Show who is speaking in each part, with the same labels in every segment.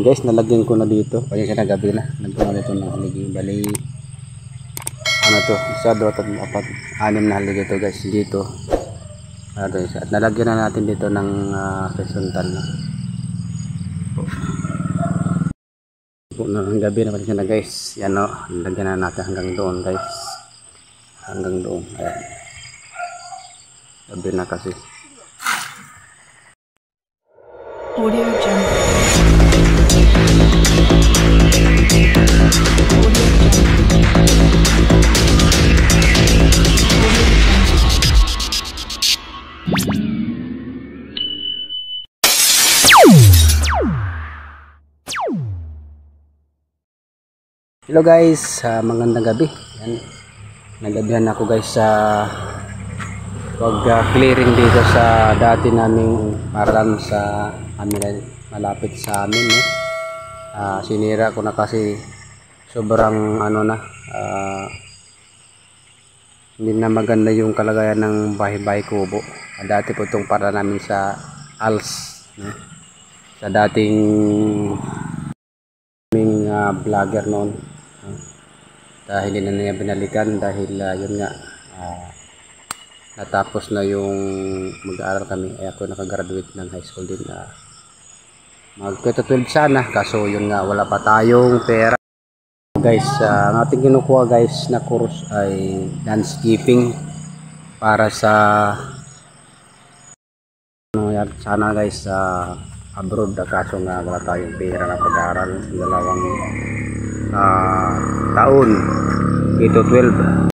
Speaker 1: guys, nalagyan ko na dito. Kaya siya na gabi na. Nagpunta na ito ng haligi. Bali, ano to? Isa, 2, 3, 4, 6 na haligi ito guys. Dito. At nalagyan na natin dito ng horizontal na. Ng gabi na pala siya na guys. Yan o. Nalagyan na natin hanggang doon guys. Hanggang doon. Ayan. Gabi na kasi.
Speaker 2: Audio Jungle.
Speaker 1: Hello guys, magandang gabi. Yan. Nagabihan ako guys sa pag-clearing dito sa dati naming paralan sa malapit sa amin. Sinira ko na kasi sobrang hindi na maganda yung kalagayan ng bahay-bahay kubo. Dati po itong paralan namin sa ALS. Sa dating vlogger noon. Dahil hindi na niya binalikan dahil yun nga natapos na yung mag-aaral kami. Ako nakagraduate ng high school din. Mag-12 sana kaso yun nga wala pa tayong pera. Guys, ang ating kinukuha guys na course ay landscaping para sa sana guys abroad, kaso nga wala tayong pera na pag-aaral. Dalawang taon ito 12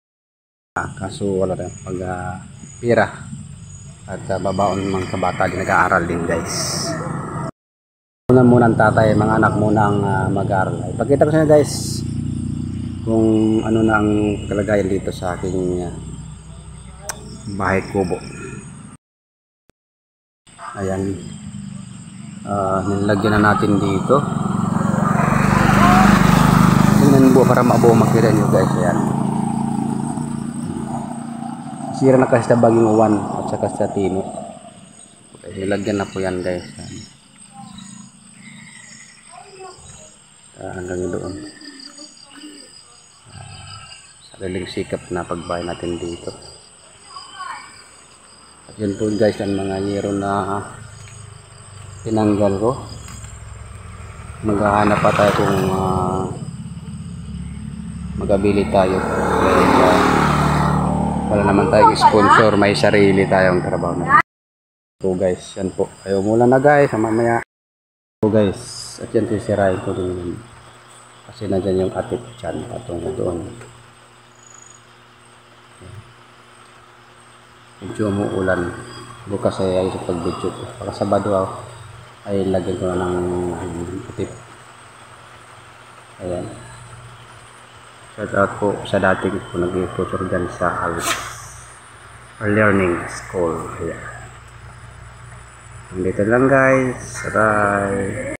Speaker 1: kaso wala tayong pag-pera at babaon mga kabata din nag-aaral din guys. Muna ang tatay, mga anak muna ang mag-aaral. Ipakita ko sa inyo guys kung ano na ang kalagayan dito sa aking bahay kubo. Ayan, nilagyan na natin dito. Tingnan mo para mabuo makita nyo guys. Ayan, sira na kasi sa baging 1 at saka sa tino. Okay, nilagyan na po yan guys. Hanggang doon. Sariling sikap na pagbahay natin dito. At yun po guys ang mga yero na tinanggal ko. Maghahanap pa tayo kung magabili tayo. Wala naman tayong sponsor, may sarili tayong trabaho na. So guys, yan po. Ayaw mula na guys, mamaya. So guys, at yan sisirain ko din. Kasi na dyan yung atip dyan, patong na doon. Medyo umuulan. Bukas ay ayos sa pag-video ko. Para Sabado ay lagyan ko na ng atip. Ayan. Shout out po sa dating ko nag-tutor dyan sa ALS Learning School. Ayan. Dito lang guys. Bye.